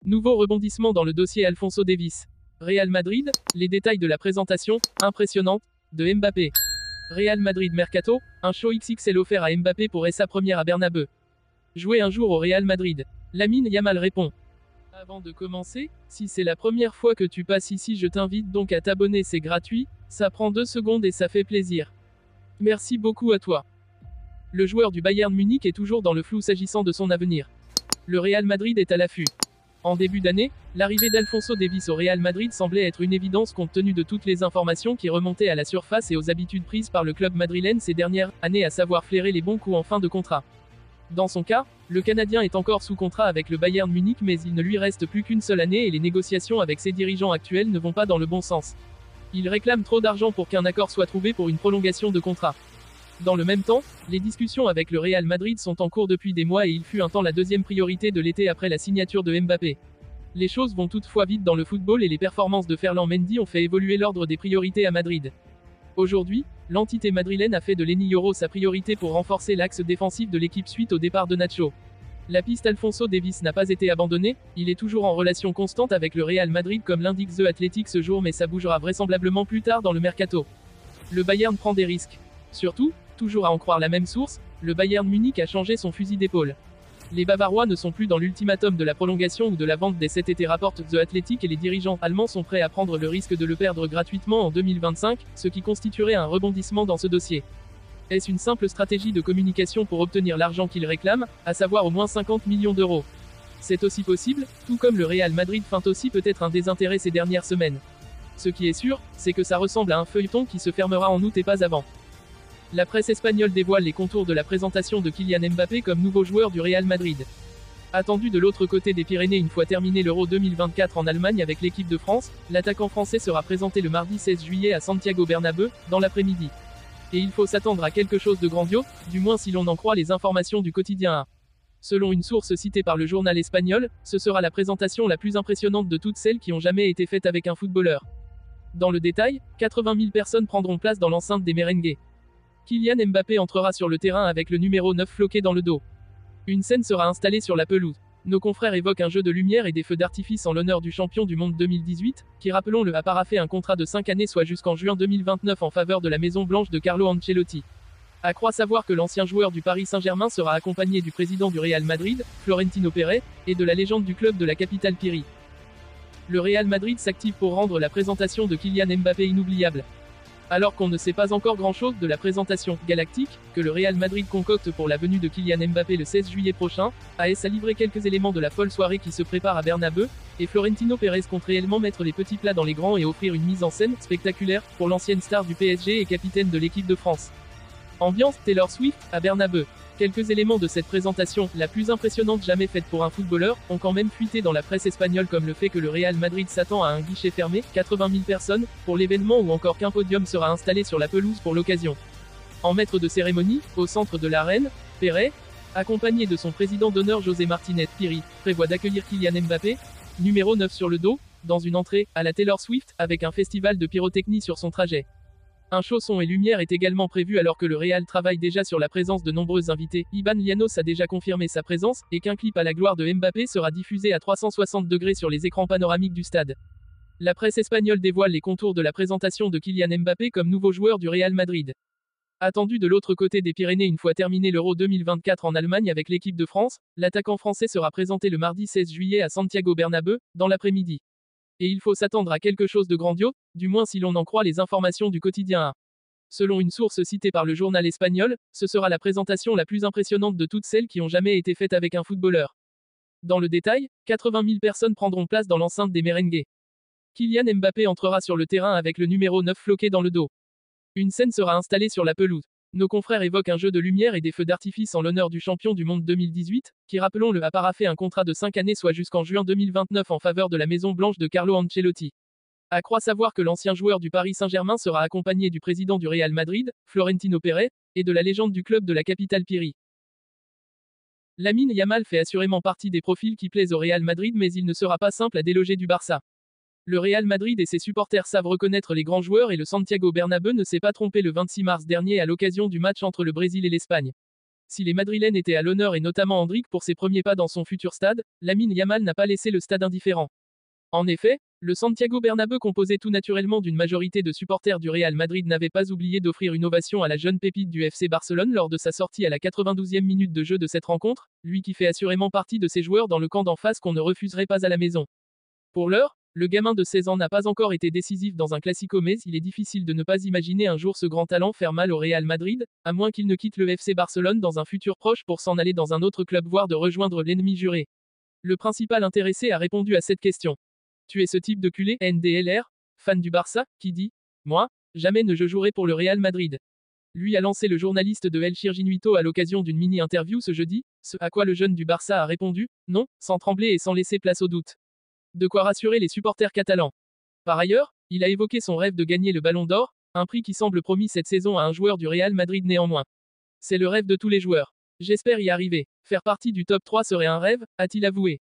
Nouveau rebondissement dans le dossier Alphonso Davies. Real Madrid, les détails de la présentation, impressionnante, de Mbappé. Real Madrid Mercato, un show XXL offert à Mbappé pour sa première à Bernabeu. Jouer un jour au Real Madrid. Lamine Yamal répond. Avant de commencer, si c'est la première fois que tu passes ici, je t'invite donc à t'abonner, c'est gratuit, ça prend 2 secondes et ça fait plaisir. Merci beaucoup à toi. Le joueur du Bayern Munich est toujours dans le flou s'agissant de son avenir. Le Real Madrid est à l'affût. En début d'année, l'arrivée d'Alphonso Davies au Real Madrid semblait être une évidence compte tenu de toutes les informations qui remontaient à la surface et aux habitudes prises par le club madrilène ces dernières années, à savoir flairer les bons coups en fin de contrat. Dans son cas, le Canadien est encore sous contrat avec le Bayern Munich, mais il ne lui reste plus qu'une seule année et les négociations avec ses dirigeants actuels ne vont pas dans le bon sens. Il réclame trop d'argent pour qu'un accord soit trouvé pour une prolongation de contrat. Dans le même temps, les discussions avec le Real Madrid sont en cours depuis des mois et il fut un temps la deuxième priorité de l'été après la signature de Mbappé. Les choses vont toutefois vite dans le football et les performances de Ferland Mendy ont fait évoluer l'ordre des priorités à Madrid. Aujourd'hui, l'entité madrilène a fait de Lenny Yoro sa priorité pour renforcer l'axe défensif de l'équipe suite au départ de Nacho. La piste Alphonso Davies n'a pas été abandonnée, il est toujours en relation constante avec le Real Madrid comme l'indique The Athletic ce jour, mais ça bougera vraisemblablement plus tard dans le mercato. Le Bayern prend des risques. Surtout, toujours à en croire la même source, le Bayern Munich a changé son fusil d'épaule. Les Bavarois ne sont plus dans l'ultimatum de la prolongation ou de la vente dès cet été, rapporte The Athletic, et les dirigeants allemands sont prêts à prendre le risque de le perdre gratuitement en 2025, ce qui constituerait un rebondissement dans ce dossier. Est-ce une simple stratégie de communication pour obtenir l'argent qu'ils réclament, à savoir au moins 50 millions d'euros? C'est aussi possible, tout comme le Real Madrid feinte aussi peut-être un désintérêt ces dernières semaines. Ce qui est sûr, c'est que ça ressemble à un feuilleton qui se fermera en août et pas avant. La presse espagnole dévoile les contours de la présentation de Kylian Mbappé comme nouveau joueur du Real Madrid. Attendu de l'autre côté des Pyrénées une fois terminé l'Euro 2024 en Allemagne avec l'équipe de France, l'attaquant français sera présenté le mardi 16 juillet à Santiago Bernabéu, dans l'après-midi. Et il faut s'attendre à quelque chose de grandiose, du moins si l'on en croit les informations du quotidien A. Selon une source citée par le journal espagnol, ce sera la présentation la plus impressionnante de toutes celles qui ont jamais été faites avec un footballeur. Dans le détail, 80 000 personnes prendront place dans l'enceinte des merengues. Kylian Mbappé entrera sur le terrain avec le numéro 9 floqué dans le dos. Une scène sera installée sur la pelouse. Nos confrères évoquent un jeu de lumière et des feux d'artifice en l'honneur du champion du monde 2018, qui rappelons-le a paraphé un contrat de 5 années soit jusqu'en juin 2029 en faveur de la Maison Blanche de Carlo Ancelotti. À croire savoir que l'ancien joueur du Paris Saint-Germain sera accompagné du président du Real Madrid, Florentino Pérez, et de la légende du club de la capitale Piri. Le Real Madrid s'active pour rendre la présentation de Kylian Mbappé inoubliable. Alors qu'on ne sait pas encore grand-chose de la présentation galactique que le Real Madrid concocte pour la venue de Kylian Mbappé le 16 juillet prochain, AS a livré quelques éléments de la folle soirée qui se prépare à Bernabeu, et Florentino Pérez compte réellement mettre les petits plats dans les grands et offrir une mise en scène spectaculaire pour l'ancienne star du PSG et capitaine de l'équipe de France. Ambiance Taylor Swift à Bernabeu. Quelques éléments de cette présentation, la plus impressionnante jamais faite pour un footballeur, ont quand même fuité dans la presse espagnole, comme le fait que le Real Madrid s'attend à un guichet fermé, 80 000 personnes, pour l'événement, ou encore qu'un podium sera installé sur la pelouse pour l'occasion. En maître de cérémonie, au centre de l'arène, Pérez, accompagné de son président d'honneur José Martinez Piri, prévoit d'accueillir Kylian Mbappé, numéro 9 sur le dos, dans une entrée, à la Taylor Swift, avec un festival de pyrotechnie sur son trajet. Un show son et lumière est également prévu alors que le Real travaille déjà sur la présence de nombreux invités. Iban Llanos a déjà confirmé sa présence, et qu'un clip à la gloire de Mbappé sera diffusé à 360 degrés sur les écrans panoramiques du stade. La presse espagnole dévoile les contours de la présentation de Kylian Mbappé comme nouveau joueur du Real Madrid. Attendu de l'autre côté des Pyrénées une fois terminé l'Euro 2024 en Allemagne avec l'équipe de France, l'attaquant français sera présenté le mardi 16 juillet à Santiago Bernabéu, dans l'après-midi. Et il faut s'attendre à quelque chose de grandiose, du moins si l'on en croit les informations du quotidien A. Selon une source citée par le journal espagnol, ce sera la présentation la plus impressionnante de toutes celles qui ont jamais été faites avec un footballeur. Dans le détail, 80 000 personnes prendront place dans l'enceinte des merengues. Kylian Mbappé entrera sur le terrain avec le numéro 9 floqué dans le dos. Une scène sera installée sur la pelouse. Nos confrères évoquent un jeu de lumière et des feux d'artifice en l'honneur du champion du monde 2018, qui rappelons-le a paraphé un contrat de 5 années soit jusqu'en juin 2029 en faveur de la Maison Blanche de Carlo Ancelotti. À croire savoir que l'ancien joueur du Paris Saint-Germain sera accompagné du président du Real Madrid, Florentino Pérez, et de la légende du club de la capitale Piri. Lamine Yamal fait assurément partie des profils qui plaisent au Real Madrid, mais il ne sera pas simple à déloger du Barça. Le Real Madrid et ses supporters savent reconnaître les grands joueurs et le Santiago Bernabéu ne s'est pas trompé le 26 mars dernier à l'occasion du match entre le Brésil et l'Espagne. Si les Madrilènes étaient à l'honneur et notamment Endrick pour ses premiers pas dans son futur stade, Lamine Yamal n'a pas laissé le stade indifférent. En effet, le Santiago Bernabéu composé tout naturellement d'une majorité de supporters du Real Madrid n'avait pas oublié d'offrir une ovation à la jeune pépite du FC Barcelone lors de sa sortie à la 92e minute de jeu de cette rencontre, lui qui fait assurément partie de ces joueurs dans le camp d'en face qu'on ne refuserait pas à la maison. Pour l'heure, le gamin de 16 ans n'a pas encore été décisif dans un classico, mais il est difficile de ne pas imaginer un jour ce grand talent faire mal au Real Madrid, à moins qu'il ne quitte le FC Barcelone dans un futur proche pour s'en aller dans un autre club voire de rejoindre l'ennemi juré. Le principal intéressé a répondu à cette question. Tu es ce type de culé, NDLR, fan du Barça, qui dit « Moi, jamais ne je jouerai pour le Real Madrid ». Lui a lancé le journaliste de El Chiriguito à l'occasion d'une mini-interview ce jeudi, ce à quoi le jeune du Barça a répondu « Non », sans trembler et sans laisser place au doute. De quoi rassurer les supporters catalans. Par ailleurs, il a évoqué son rêve de gagner le Ballon d'Or, un prix qui semble promis cette saison à un joueur du Real Madrid néanmoins. C'est le rêve de tous les joueurs. J'espère y arriver. Faire partie du top 3 serait un rêve, a-t-il avoué.